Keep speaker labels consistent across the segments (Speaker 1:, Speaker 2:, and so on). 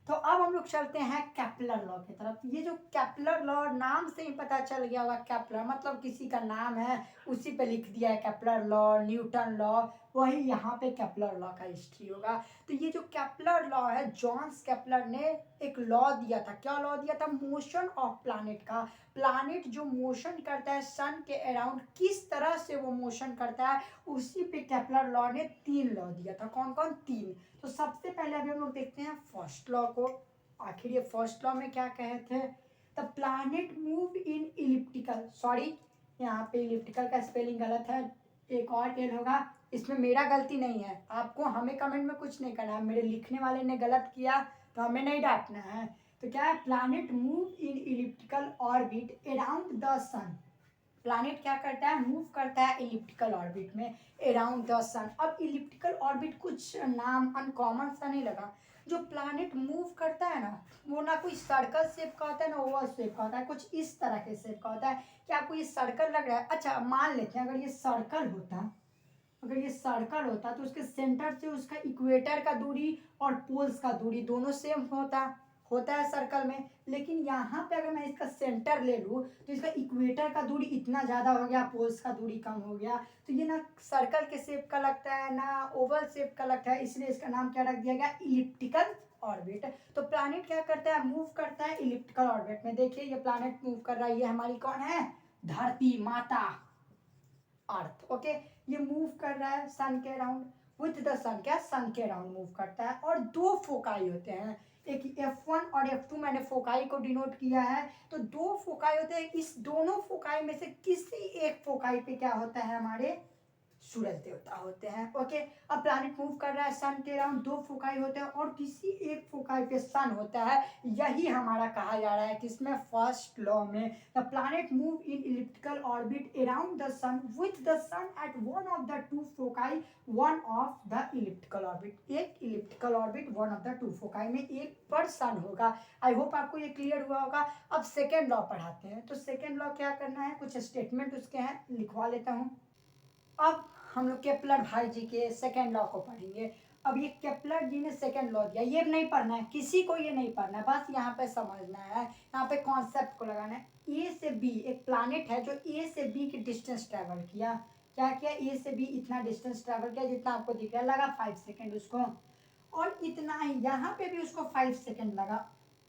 Speaker 1: तो अब हम लोग चलते हैं केपलर लॉ की तरफ। ये जो केपलर लॉ नाम से ही पता चल गया होगा, केपलर मतलब किसी का नाम है उसी पे लिख दिया है केपलर लॉ, न्यूटन लॉ, वही यहाँ पे केपलर लॉ का हिस्ट्री होगा। तो ये जो केपलर लॉ है, जॉन्स केपलर ने एक लॉ दिया था। क्या लॉ दिया था? मोशन ऑफ प्लैनेट का। प्लैनेट जो मोशन करता है सन के अराउंड, किस तरह से वो मोशन करता है, उसी पे केपलर लॉ ने 3 लॉ दिया था। कौन कौन? 3। तो सबसे पहले अभी हम लोग देखते हैं फर्स्ट लॉ को। आखिर ये फर्स्ट लॉ में क्या कहे थे? The planet move in elliptical, sorry यहाँ पे इलिप्टिकल का स्पेलिंग गलत है, एक और एल होगा। इसमें मेरा गलती नहीं है, आपको हमें कमेंट में कुछ नहीं करना है, मेरे लिखने वाले ने गलत किया तो हमें नहीं डांटना है। तो क्या है? Planet move in elliptical orbit around the sun. Planet क्या करता है? मूव करता है इलिप्टिकल ऑर्बिट में अराउंड द सन। अब इलिप्टिकल ऑर्बिट कुछ नाम अनकॉमन सा नहीं लगा। जो प्लैनेट मूव करता है ना, वो ना कोई सर्कल शेप का होता है ना ओवल शेप का होता है, कुछ इस तरह के शेप का होता है। क्या आपको ये सर्कल लग रहा है? अच्छा मान लेते हैं अगर ये सर्कल होता, अगर ये सर्कल होता तो उसके सेंटर से उसका इक्वेटर का दूरी और पोल्स का दूरी दोनों सेम होता है सर्कल में। लेकिन यहाँ पे अगर मैं इसका सेंटर ले लूँ तो इसका इक्वेटर का दूरी इतना ज़्यादा हो गया, पोल्स का दूरी कम हो गया, तो ये ना सर्कल के शेप का लगता है ना ओवल शेप का लगता है, इसलिए इसका नाम क्या रख दिया गया? Elliptical orbit. तो प्लैनेट क्या करता है? मूव करता है इलिप्टिकल ऑर्बिट में। देखिए ये प्लैनेट मूव कर रहा है, ये हमारी कौन है? धरती माता, अर्थ। ओके, ये मूव कर रहा है सन के अराउंड विथ द सन। क्या? सन के अराउंड मूव करता है। और 2 फोकाई होते हैं, एक F1 और F2, मैंने फोकाई को डिनोट किया है। तो 2 फोकाई होते हैं, इस दोनों फोकाई में से किसी एक फोकाई पे क्या होता है? हमारे सूरज देवता होते हैं। ओके, अब प्लैनेट मूव कर रहा है सन के अराउंड, 2 फोकाई होते हैं और किसी एक फोकाई पे सन होता है। यही हमारा कहा जा रहा है किसमें? फर्स्ट लॉ में। The planet move in elliptical orbit around the sun with the sun at one of the 2 foci, one of the elliptical orbit. एक elliptical orbit one of the 2 foci में एक पर सन होगा। आई होप आपको ये clear हुआ होगा। अब सेकेंड लॉ पढ़ाते हैं। तो सेकेंड लॉ क्या करना है, कुछ स्टेटमेंट उसके हैं, लिखवा लेता हूँ। अब हम लोग केपलर भाई जी के सेकेंड लॉ को पढ़ेंगे। अब ये केपलर जी ने सेकेंड लॉ दिया, ये नहीं पढ़ना है, किसी को ये नहीं पढ़ना है, बस यहाँ पे समझना है, यहाँ पे कॉन्सेप्ट को लगाना है। ए से बी, एक प्लैनेट है जो ए से बी की डिस्टेंस ट्रेवल किया। क्या किया? ए से बी इतना डिस्टेंस ट्रेवल किया जितना आपको दिख रहा है, लगा 5 सेकेंड उसको। और इतना ही यहाँ पे भी उसको 5 सेकेंड लगा।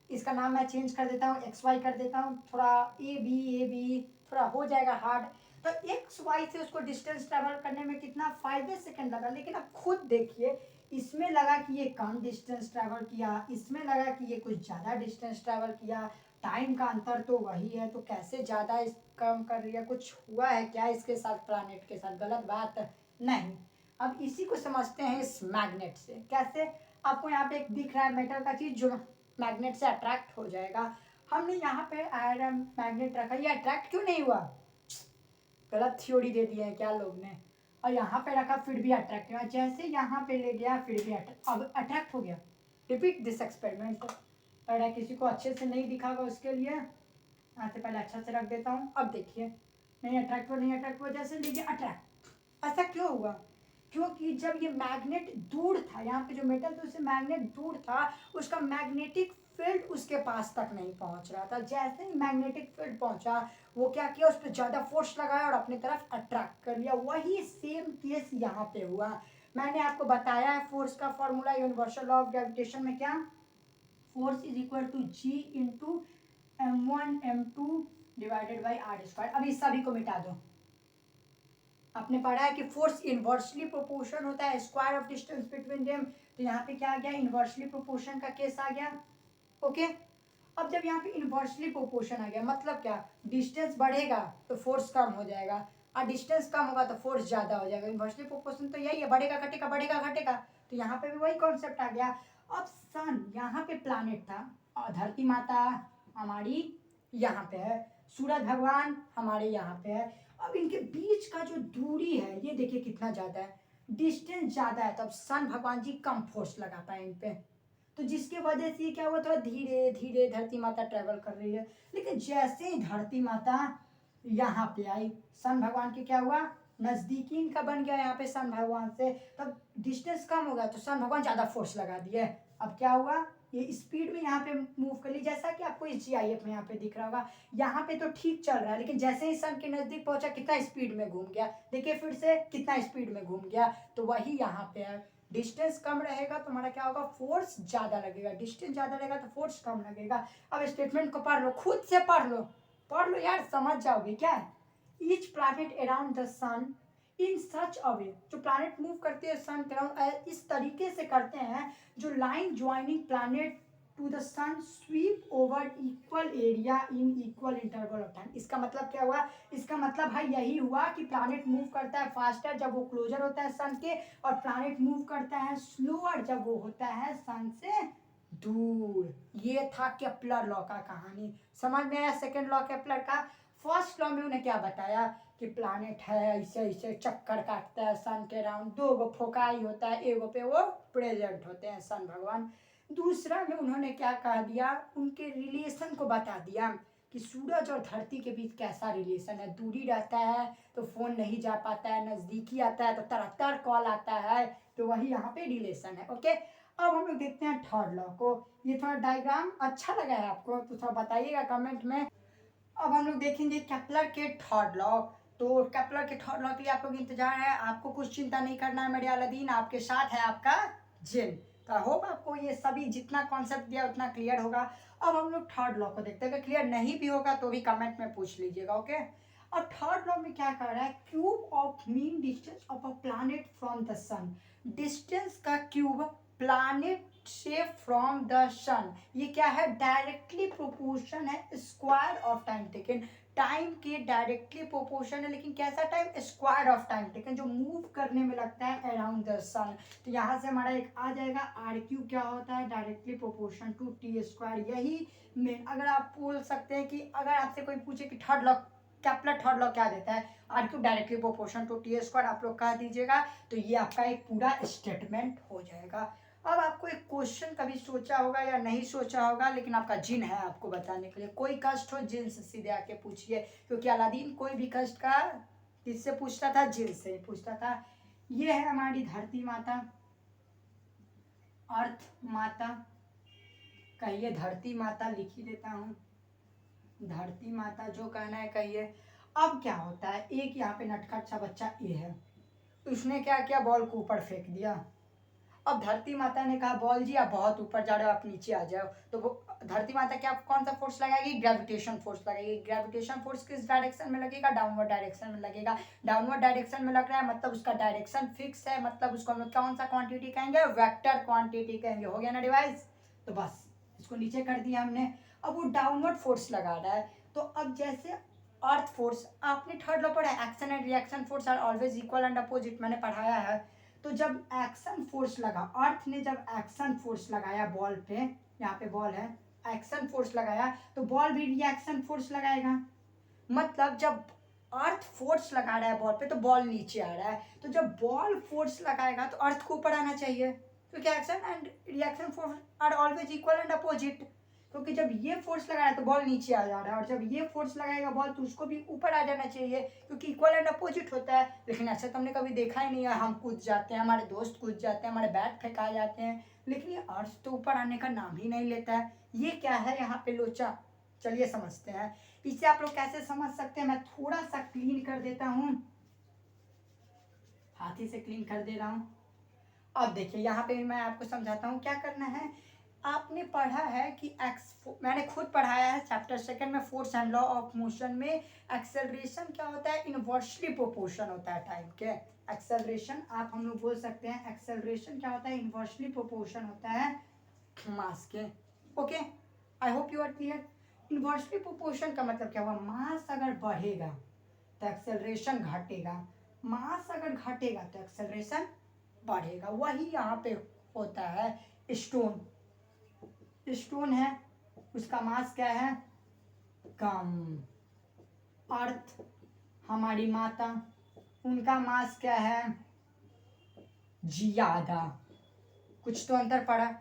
Speaker 1: इसका नाम मैं चेंज कर देता हूँ, एक्स वाई कर देता हूँ, थोड़ा ए बी थोड़ा हो जाएगा हार्ड। तो एक्स वाई से उसको डिस्टेंस ट्रेवल करने में कितना? 5 सेकेंड लगा। लेकिन अब खुद देखिए, इसमें लगा कि ये कम डिस्टेंस ट्रेवल किया, इसमें लगा कि ये कुछ ज़्यादा डिस्टेंस ट्रेवल किया, टाइम का अंतर तो वही है, तो कैसे ज़्यादा इस कम कर लिया? कुछ हुआ है क्या इसके साथ, प्लैनेट के साथ? गलत बात नहीं। अब इसी को समझते हैं इस मैग्नेट से। कैसे? आपको यहाँ पे एक दिख रहा है मेटल का चीज़ जो मैग्नेट से अट्रैक्ट हो जाएगा। हमने यहाँ पे आयरन मैग्नेट रखा, ये अट्रैक्ट क्यों नहीं हुआ? गलत थ्योरी दे दिया है क्या लोग ने। और यहाँ पे रखा फिर भी अट्रैक्ट हुआ, जैसे यहाँ पे ले गया फिर भी अब अट्रैक्ट हो गया। Repeat this experiment. अगर किसी को अच्छे से नहीं दिखा होगा उसके लिए यहाँ से पहले अच्छा से रख देता हूँ। अब देखिए, नहीं अट्रैक्ट हुआ, नहीं अट्रैक्ट हुआ, जैसे लीजिए अट्रैक्ट। ऐसा क्यों हुआ? क्योंकि जब ये मैग्नेट दूर था, यहाँ पे जो मेटल था उससे मैग्नेट दूर था, उसका मैग्नेटिक फील्ड उसके पास तक नहीं पहुंच रहा था। जैसे ही मैग्नेटिक फील्ड पहुंचा, वो क्या किया? उस पर ज्यादा फोर्स लगाया और अपनी तरफ अट्रैक्ट कर लिया। वही सेम केस यहाँ पे हुआ। मैंने आपको बताया है फोर्स का formula universal law of gravitation में, क्या? Force is equal to G into m1 m2 divided by R square. अब इस सभी को मिटा दो। आपने पढ़ा है कि फोर्स इनवर्सली प्रोपोर्शन होता है square of distance between them. तो यहाँ पे क्या आ गया? इनवर्सली प्रोपोर्शन का केस आ गया। ओके, अब जब यहाँ पे इनवर्सली प्रोपोर्शन आ गया, मतलब क्या? डिस्टेंस बढ़ेगा तो फोर्स कम हो जाएगा, और डिस्टेंस कम होगा तो फोर्स ज्यादा हो जाएगा। इनवर्सली प्रोपोर्शन तो यही है, बढ़ेगा घटेगा बढ़ेगा घटेगा। तो यहाँ पे भी वही कॉन्सेप्ट आ गया। अब सन यहाँ पे प्लैनेट था और धरती माता हमारी यहाँ पे है, सूरज भगवान हमारे यहाँ पे है। अब इनके बीच का जो दूरी है ये देखिए कितना ज्यादा है, डिस्टेंस ज्यादा है, तो अब सन भगवान जी कम फोर्स लगा पाए इन पे। तो जिसके वजह से क्या हुआ, थोड़ा धीरे धीरे धरती माता ट्रेवल कर रही है। लेकिन जैसे ही धरती माता यहाँ पे आई, सन भगवान के क्या हुआ? नजदीकी इनका बन गया यहाँ पे सन भगवान से, तब डिस्टेंस कम हो गया तो सन भगवान ज्यादा फोर्स लगा दिए। अब क्या हुआ? ये स्पीड में यहाँ पे मूव कर ली, जैसा कि आपको इस GIF में यहाँ पे दिख रहा होगा। यहाँ पे तो ठीक चल रहा है, लेकिन जैसे ही सन के नजदीक पहुंचा कितना स्पीड में घूम गया, देखिए फिर से कितना स्पीड में घूम गया। तो वही यहाँ पे है, डिस्टेंस कम रहेगा तो हमारा क्या होगा, फोर्स ज्यादा लगेगा, डिस्टेंस ज्यादा रहेगा तो फोर्स कम लगेगा। अब स्टेटमेंट को पढ़ लो, खुद से पढ़ लो यार, समझ जाओगे क्या। ईच प्लैनेट अराउंड द सन इन सच अ वे, जो प्लैनेट मूव करते हैं सन के अराउंड इस तरीके से करते हैं, जो line joining planet to the sun sweep over equal area in equal interval of time. इसका मतलब क्या हुआ, इसका मतलब भाई यही हुआ कि प्लैनेट मूव करता है फास्टर जब वो क्लोजर होता है सन के, और प्लैनेट मूव करता है स्लोअर जब वो होता है सन से दूर। ये था केपलर लॉ का कहानी, समझ में आया। सेकंड लॉ केपलर का। फर्स्ट लॉ में उन्हें क्या बताया कि प्लैनेट है ऐसे ऐसे चक्कर काटता है सन के राउंड, दो गो फोकाई होता है, एगो पे वो प्रेजेंट होते हैं सन भगवान। दूसरा में उन्होंने क्या कह दिया, उनके रिलेशन को बता दिया कि सूरज और धरती के बीच कैसा रिलेशन है, दूरी रहता है तो फोन नहीं जा पाता है, नजदीकी आता है तो तरह कॉल आता है, तो वही यहाँ पे रिलेशन है। ओके, अब हम लोग देखते हैं थर्ड लॉ को। ये थोड़ा डायग्राम अच्छा लगा है आपको तो थोड़ा बताइएगा कमेंट में। अब हम लोग देखेंगे केपलर के थर्ड लॉ। तो केपलर के थर्ड लॉ के लिए आप लोग इंतजार है, आपको कुछ चिंता नहीं करना है, मेरे अलादीन आपके साथ है आपका जिन। तो आई होप आपको ये सभी जितना कॉन्सेप्ट दिया उतना क्लियर होगा। अब हम लोग थर्ड लॉ को देखते हैं, अगर क्लियर नहीं भी होगा तो भी कमेंट में पूछ लीजिएगा। ओके, और थर्ड लॉ में क्या कर रहा है, cube of mean distance of a planet from the sun, distance का क्यूब प्लैनेट से फ्रॉम द सन, ये क्या है, डायरेक्टली प्रोपोर्शन है square of time taken, time के डायरेक्टली प्रोपोर्शन है, लेकिन कैसा time, square of time taken, जो मूव करने में लगता है अराउंड द सन। तो यहाँ से हमारा एक आ जाएगा आर क्यू, क्या होता है, directly proportion to T square. यही में अगर आप बोल सकते हैं कि अगर आपसे कोई पूछे कि third law Kepler third law क्या देता है, R Q directly proportion to T square, आप लोग कह दीजिएगा तो ये आपका एक पूरा स्टेटमेंट हो जाएगा। अब आपको एक क्वेश्चन कभी सोचा होगा या नहीं सोचा होगा, लेकिन आपका जिन है आपको बताने के लिए, कोई कष्ट हो जिन से सीधे आके पूछिए, क्योंकि अलादीन कोई भी कष्ट का किससे पूछता था, जिन से ही पूछता था। ये है हमारी धरती माता, अर्थ माता, कहिए धरती माता, लिख ही देता हूँ धरती माता, जो कहना है कहिए। अब क्या होता है, एक यहाँ पे नटखट सा बच्चा ए है, उसने क्या किया, बॉल को ऊपर फेंक दिया। अब धरती माता ने कहा बॉल जी आप बहुत ऊपर जा रहे हो, आप नीचे आ जाओ। तो वो धरती माता क्या कौन सा फोर्स लगाएगी, ग्रेविटेशन फोर्स लगेगी। ग्रेविटेशन फोर्स किस डायरेक्शन में लगेगा, डाउनवर्ड डायरेक्शन में लगेगा। डाउनवर्ड डायरेक्शन में लग रहा है मतलब उसका डायरेक्शन फिक्स है, मतलब उसको हम लोग कौन सा क्वांटिटी कहेंगे, वेक्टर क्वांटिटी कहेंगे। हो गया ना डिवाइस, तो बस इसको नीचे कर दिया हमने। अब वो डाउनवर्ड फोर्स लगा रहा है, तो अब जैसे अर्थ फोर्स, आपने थर्ड लॉ पढ़ा है, action and reaction force are always equal and opposite, मैंने पढ़ाया है। तो जब एक्शन फोर्स लगा, अर्थ ने जब एक्शन फोर्स लगाया बॉल पे, यहाँ पे बॉल है, एक्शन फोर्स लगाया, तो बॉल भी रिएक्शन फोर्स लगाएगा। मतलब जब अर्थ फोर्स लगा रहा है बॉल पे तो बॉल नीचे आ रहा है, तो जब बॉल फोर्स लगाएगा तो अर्थ को ऊपर आना चाहिए, क्योंकि action and reaction force are always equal and opposite. क्योंकि जब ये फोर्स लगा रहा है तो बॉल नीचे आ जा रहा है, और जब ये फोर्स लगाएगा बॉल तो उसको भी ऊपर आ जाना चाहिए, क्योंकि इक्वल एंड अपोजिट होता है। लेकिन ऐसा तो हमने कभी देखा ही नहीं है, हम कूद जाते हैं, हमारे दोस्त कूद जाते हैं, हमारे बैट फेंका जाते हैं, लेकिन ये अर्थ तो ऊपर आने का नाम ही नहीं लेता है। ये क्या है यहाँ पे लोचा, चलिए समझते हैं। इसे आप लोग कैसे समझ सकते हैं, मैं थोड़ा सा क्लीन कर देता हूँ, हाथी से क्लीन कर दे रहा हूँ। अब देखिए यहाँ पे मैं आपको समझाता हूँ क्या करना है। आपने पढ़ा है कि मैंने खुद पढ़ाया है चैप्टर सेकंड में, force and law of motion में एक्सेलरेशन क्या होता है, इनवर्सली प्रोपोर्शन होता है टाइम के। एक्सेलरेशन आप हम लोग बोल सकते हैं, एक्सेलरेशन क्या होता है, इनवर्सली प्रोपोर्शन होता है मास के। Okay, I hope you are clear. Inversely proportion का मतलब क्या हुआ, मास अगर बढ़ेगा तो एक्सेलरेशन घटेगा, मास अगर घटेगा तो एक्सेलरेशन बढ़ेगा। वही यहाँ पे होता है। स्टोन है, उसका मास क्या है, कम। अर्थ हमारी माता, उनका मास क्या है, ज्यादा। कुछ तो अंतर पड़ा।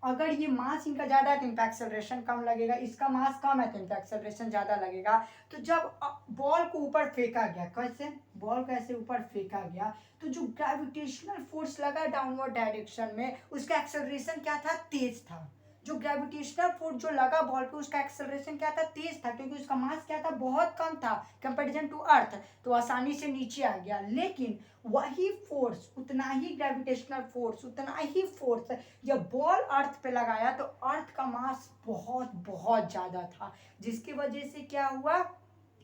Speaker 1: अगर ये मास इनका ज्यादा है तो इनका एक्सेलरेशन कम लगेगा, इसका मास कम है तो इनका एक्सेलरेशन ज्यादा लगेगा। तो जब बॉल को ऊपर फेंका गया, कैसे बॉल को ऐसे ऊपर फेंका गया, तो जो ग्रेविटेशनल फोर्स लगा डाउनवर्ड डायरेक्शन में, उसका एक्सेलरेशन क्या था, तेज था। जो ग्रेविटेशनल फोर्स जो लगा बॉल पे उसका एक्सेलरेशन क्या था, तेज था, क्योंकि उसका मास क्या था, बहुत कम था कंपेरिजन टू अर्थ, तो आसानी से नीचे आ गया। लेकिन वही फोर्स, उतना ही ग्रेविटेशनल फोर्स, उतना ही फोर्स जब बॉल अर्थ पे लगाया तो अर्थ का मास बहुत बहुत ज्यादा था, जिसकी वजह से क्या हुआ,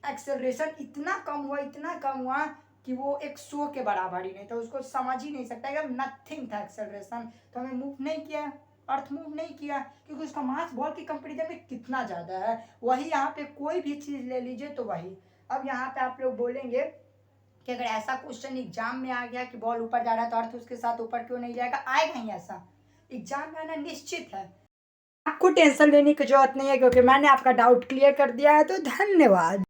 Speaker 1: एक्सेलरेशन इतना कम हुआ, इतना कम हुआ कि वो एक सो के बराबर ही नहीं था, उसको समझ ही नहीं सकता, एकदम नथिंग था एक्सेलरेशन। तो हमें मूव नहीं किया, अर्थ मूव नहीं किया, क्योंकि उसका मास बॉल की कंपेरिजन में कितना ज़्यादा है। वही यहाँ पे कोई भी चीज़ ले लीजिए तो वही। अब यहाँ पे आप लोग बोलेंगे कि अगर ऐसा क्वेश्चन एग्जाम में आ गया कि बॉल ऊपर जा रहा है तो अर्थ उसके साथ ऊपर क्यों नहीं जाएगा, आएगा ही ऐसा, एग्जाम में आना निश्चित है। आपको टेंशन लेने की जरूरत नहीं है, क्योंकि मैंने आपका डाउट क्लियर कर दिया है। तो धन्यवाद।